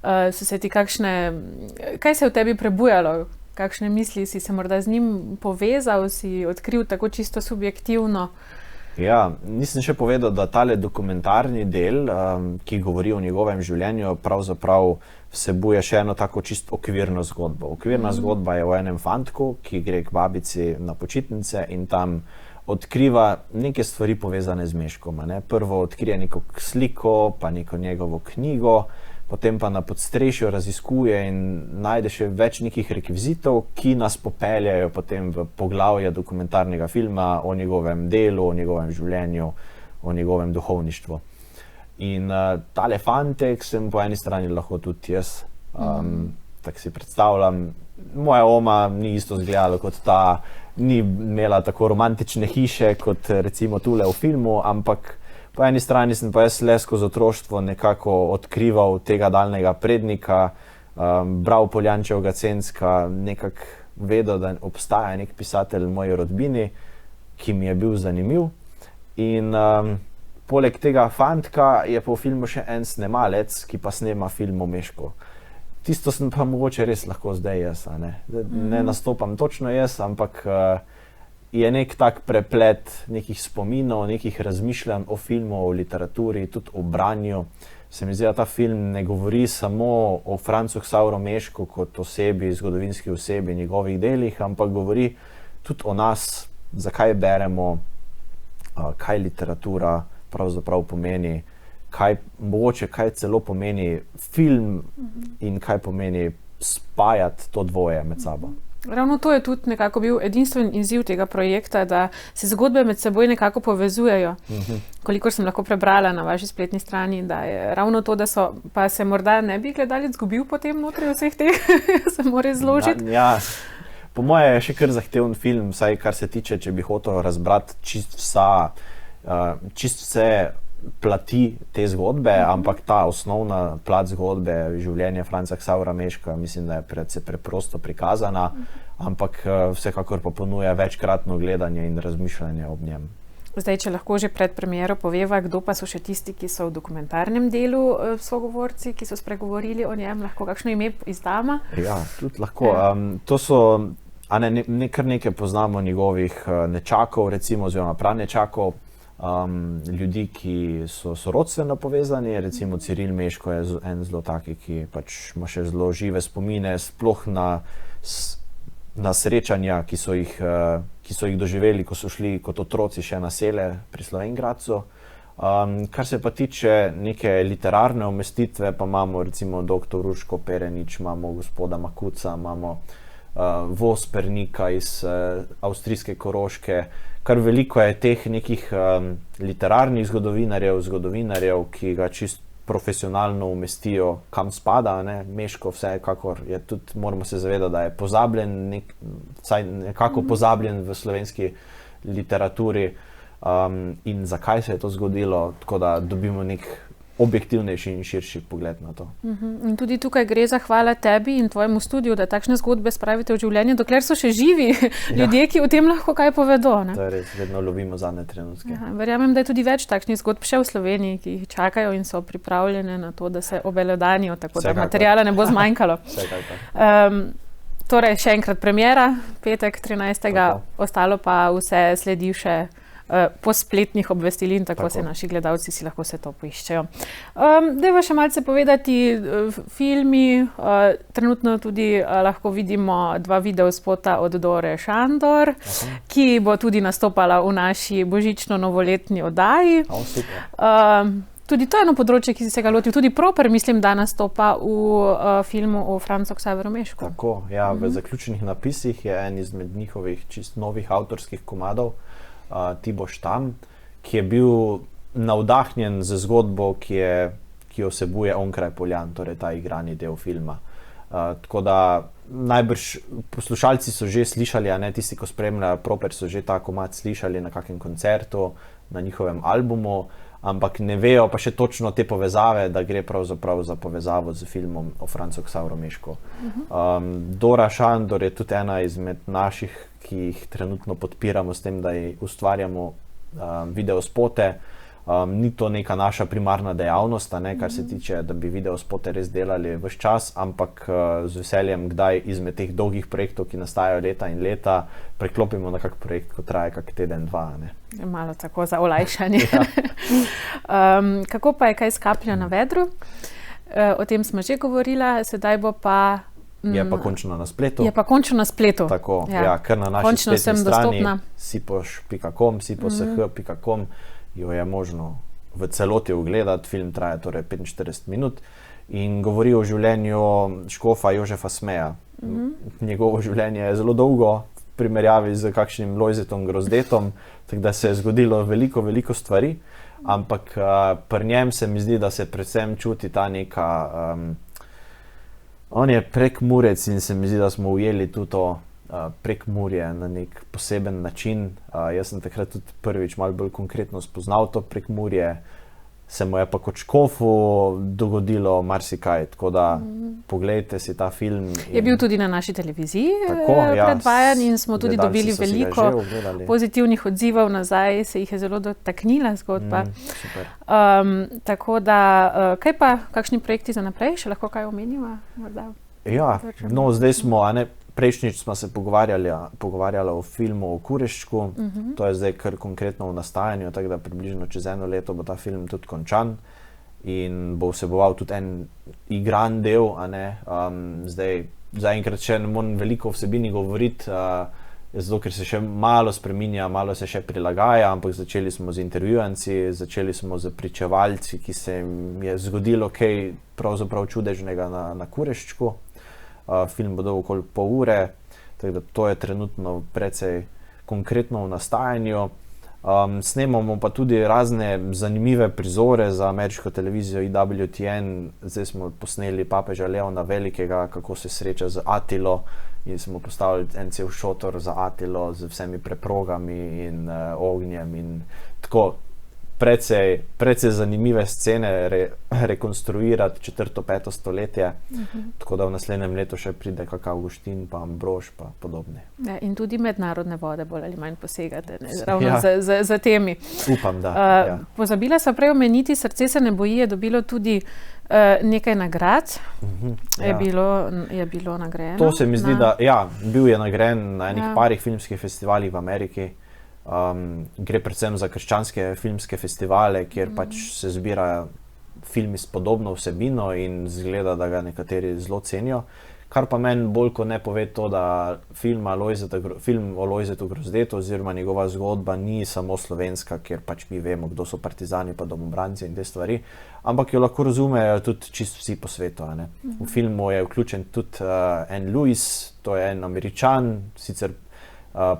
kaj se je v tebi prebujalo? Kakšne misli si se morda z njim povezal, si odkril tako čisto subjektivno? Ja, nisem še povedal, da tale dokumentarni del, ki govori o njegovem življenju, pravzaprav vsebuje še eno tako čisto okvirno zgodbo. Okvirna zgodba je o enem fantku, ki gre k babici na počitnice in tam odkriva neke stvari povezane z Meškom. Ne? Prvo odkrije neko sliko, pa neko njegovo knjigo, potem pa na podstrešju raziskuje in najde še več nekih rekvizitov, ki nas popeljajo potem v poglavje dokumentarnega filma o njegovem delu, o njegovem življenju, o njegovem duhovništvu. In tale fantek sem po eni strani lahko tudi jaz. Tako si predstavljam, moja oma ni isto izgledala kot ta, ni imela tako romantične hiše kot recimo tule v filmu, ampak po eni strani sem pa jaz le skozi otroštvo nekako odkrival tega daljnega prednika, bral Poljančevega Censka, nekako vedel, da obstaja nek pisatelj v moji rodbini, ki mi je bil zanimiv. In poleg tega fantka je po filmu še en snemalec, ki pa snema film o Mešku. Tisto sem pa mogoče res lahko zdaj jaz, ne nastopam točno jaz, ampak je nek tak preplet nekih spominov, nekih razmišljanj o filmu, o literaturi, tudi o branju. Se mi zdi, da ta film ne govori samo o Francu Ksavru Mešku kot osebi, zgodovinski osebi, njegovih delih, ampak govori tudi o nas, zakaj beremo, kaj literatura pravzaprav pomeni, mogoče kaj celo pomeni film in kaj pomeni spajati to dvoje med sabo. Ravno to je tudi nekako bil edinstven izziv tega projekta, da se zgodbe med seboj nekako povezujejo. Kolikor sem lahko prebrala na vaši spletni strani, da je ravno to, da so, pa se morda ne bi gledalec zgubil potem notri vseh teh, se mora zložiti. Ja, po moje je še kar zahteven film, vsaj kar se tiče, če bi hotel razbrati čist vse plati te zgodbe, ampak ta osnovna plat zgodbe, življenje Franca Ksavra Meška, mislim, da je precej preprosto prikazana, ampak vsekakor pa ponuja večkratno gledanje in razmišljanje ob njem. Zdaj, če lahko že pred premiero poveva, kdo pa so še tisti, ki so v dokumentarnem delu sogovorci, ki so spregovorili o njem, lahko kakšno ime izdama? Ja, tudi lahko. To so, kar nekaj poznamo njegovih nečakov, recimo, oziroma pranečakov, ljudi, ki so sorodstveno povezani, recimo Ciril Meško je en zelo taki, ki pač ima še zelo žive spomine, sploh na srečanja, ki so jih doživeli, ko so šli kot otroci še na sele pri Slovenj Gradcu. Kar se pa tiče neke literarne umestitve, pa imamo recimo dr. Urško Perenič, imamo gospoda Makuca, imamo Vospernika iz avstrijske Koroške. Kar veliko je teh nekih literarnih zgodovinarjev, ki ga čisto profesionalno umestijo, kam spada, Meško vsekakor je tudi, moramo se zavedati, da je pozabljen, nekako pozabljen v slovenski literaturi in zakaj se je to zgodilo, tako da dobimo nek objektivnejši in širši pogled na to. In tudi tukaj gre za hvala tebi in tvojemu studiu, da takšne zgodbe spravite v življenje, dokler so še živi ljudje, ki o tem lahko kaj povedo. To je res, vedno lovimo zadnje trenutke. Verjamem, da je tudi več takšnih zgodb še v Sloveniji, ki jih čakajo in so pripravljene na to, da se obelodanijo, tako da materiala ne bo zmanjkalo. Torej, še enkrat premiera, petek 13. Ostalo pa vse sledi še po spletnih obvestilih in tako se naši gledalci si lahko vse to poiščejo. Dajva še malce povedati filmi, trenutno tudi lahko vidimo 2 videospota od Dore Šandor, ki bo tudi nastopala v naši božično-novoletni oddaji. Tudi to je eno področje, ki si se ga lotil, tudi Proper, mislim, da nastopa v filmu o Francu Ksavru Mešku. Tako, ja, v zaključnih napisih je en izmed njihovih čist novih avtorskih komadov, Ti boš tam, ki je bil navdahnjen z zgodbo, ki osebuje Onkraj Poljan, torej ta igrani del filma. Tako da najbrž poslušalci so že slišali, tisti, ko spremljajo Proper, so že ta komad slišali na kakem koncertu, na njihovem albumu, ampak ne vejo pa še točno te povezave, da gre pravzaprav za povezavo z filmom o Francu Ksavru Mešku. Dora Šandor je tudi ena izmed naših, ki jih trenutno podpiramo s tem, da ustvarjamo videospote. Ni to neka naša primarna dejavnost, a ne, kar se tiče, da bi videospote res delali ves čas, ampak z veseljem kdaj izmed teh dolgih projektov, ki nastajajo leta in leta, preklopimo na kak projekt, ko traja kak teden, dva. Ne. Malo tako za olajšanje. Kako pa je kaj s Kapljo na vedru? O tem smo že govorila, sedaj bo pa... Je pa končno na spletu. Je pa končno na spletu. Tako, kar na naši končno spletni strani dostopna. sipoš.com, siposh.com jo je možno v celoti ogledati. Film traja torej 45 minut in govori o življenju škofa Jožefa Smeja. Njegovo življenje je zelo dolgo v primerjavi z kakšnim Lojzetom Grozdetom, tako da se je zgodilo veliko stvari, ampak pri njem se mi zdi, da se predvsem čuti ta neka... On je Prekmurec in se mi zdi, da smo ujeli tudi to Prekmurje na nek poseben način. Jaz sem takrat tudi prvič malo bolj konkretno spoznal to Prekmurje, se mu je pa kot škofu dogodilo marsikaj, tako da poglejte si ta film. Je bil tudi na naši televiziji predvajan in smo tudi dobili veliko pozitivnih odzivov nazaj, se jih je zelo dotaknila zgodba. Tako da, kaj pa, kakšni projekti za naprej, še lahko kaj omeniva? Ja, no zdaj smo, prejšnjič smo se pogovarjali o filmu o Kureščku, to je zdaj kar konkretno v nastajanju, tako da približno čez 1 leto bo ta film tudi končan in bo vseboval tudi en igran del, zdaj zaenkrat še ne moram veliko vsebini govoriti, zato ker se še malo spreminja, malo se še prilagaja, ampak začeli smo z intervjujanci, začeli smo z pričevalci, ki se jim je zgodilo kaj pravzaprav čudežnega na Kureščku. Film bo dolgo okoli pol ure, tako da to je trenutno precej konkretno v nastajanju. Snemamo pa tudi razne zanimive prizore za ameriško televizijo EWTN. Zdaj smo posneli papeža Leona Velikega, kako se sreča z Atilo in smo postavili en cel šotor za Atilo z vsemi preprogami in ognjem in tako precej zanimive scene rekonstruirati 4. 5. stoletje, tako da v naslednjem letu še pride kak Avguštin, pa Ambrož, pa podobne. Ja, in tudi mednarodne vode bolj ali manj posegate, ravno za temi. Upam, da. Pozabila sem prej omeniti, Srce se ne boji, je dobilo tudi nekaj nagrad. Je bilo nagrajeno? To se mi zdi, da bil je nagrajen na enih parih filmskih festivalih v Ameriki. Gre predvsem za krščanske filmske festivale, kjer pač se zbirajo filmi s podobno vsebino in zgleda, da ga nekateri zelo cenijo. Kar pa meni bolj kot ne pove to, da film o Lojzetu Grozdetu oziroma njegova zgodba ni samo slovenska, kjer pač mi vemo, kdo so partizani pa domobranci in te stvari, ampak jo lahko razumejo tudi čisto vsi po svetu. V filmu je vključen tudi en Lewis, to je en Američan, sicer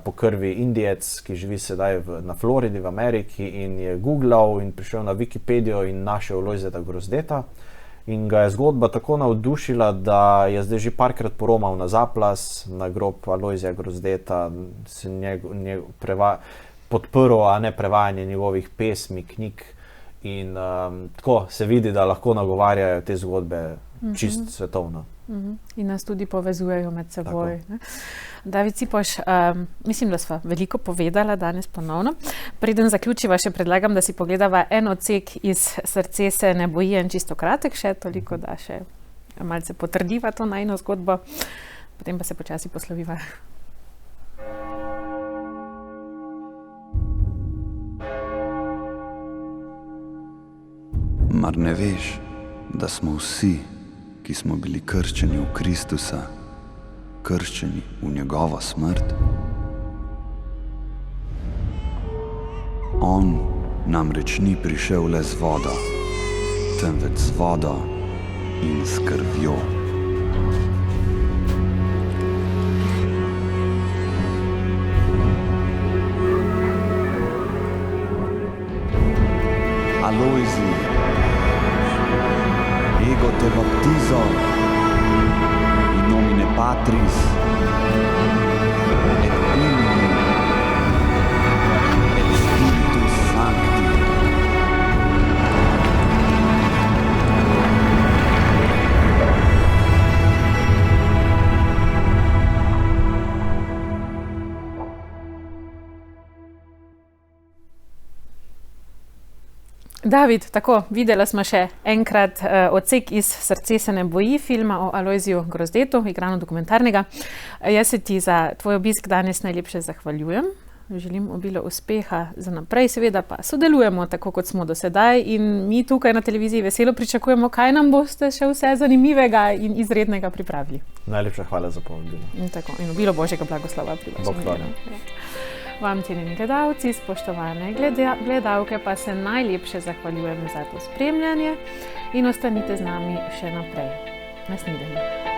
po krvi Indijec, ki živi sedaj na Floridi v Ameriki in je googlal in prišel na Wikipedijo in našel Lojzeta Grozdeta in ga je zgodba tako navdušila, da je zdaj že parkrat poromal na Zaplas, na grob Alojzija Grozdeta, se podprl prevajanje njegovih pesmi, knjig in tako se vidi, da lahko nagovarjajo te zgodbe čist svetovno. In nas tudi povezujejo med seboj. David Cipoš, mislim, da sva veliko povedala danes ponovno. Preden zaključiva, še predlagam, da si pogledava en odsek iz Srce se ne boji, en čisto kratek še, toliko da še malce potrdiva to najino zgodbo, potem pa se počasi posloviva. Mar ne veš, da smo vsi, ki smo bili krščeni v Kristusa, krščeni v njegovo smrt? On namreč ni prišel le z vodo, temveč z vodo in s krvjo. Alojzij, ego te baptizo, in nomine Patris, et Filii, et Spiritus Sancti. David, tako, videla smo še enkrat odsek iz Srce se ne boji filma o Alojziju Grozdetu, igrano dokumentarnega. Jaz se ti za tvoj obisk danes najlepše zahvaljujem. Želim obilo uspeha za naprej, seveda pa sodelujemo tako, kot smo do sedaj in mi tukaj na televiziji veselo pričakujemo, kaj nam boste še vse zanimivega in izrednega pripravili. Najlepša hvala za povabilo. In obilo Božjega blagoslova pri vas. Bog hvala. Vam, cenjeni gledalci, spoštovane gledalke, pa se najlepše zahvaljujem za to spremljanje in ostanite z nami še naprej. Na snidenje.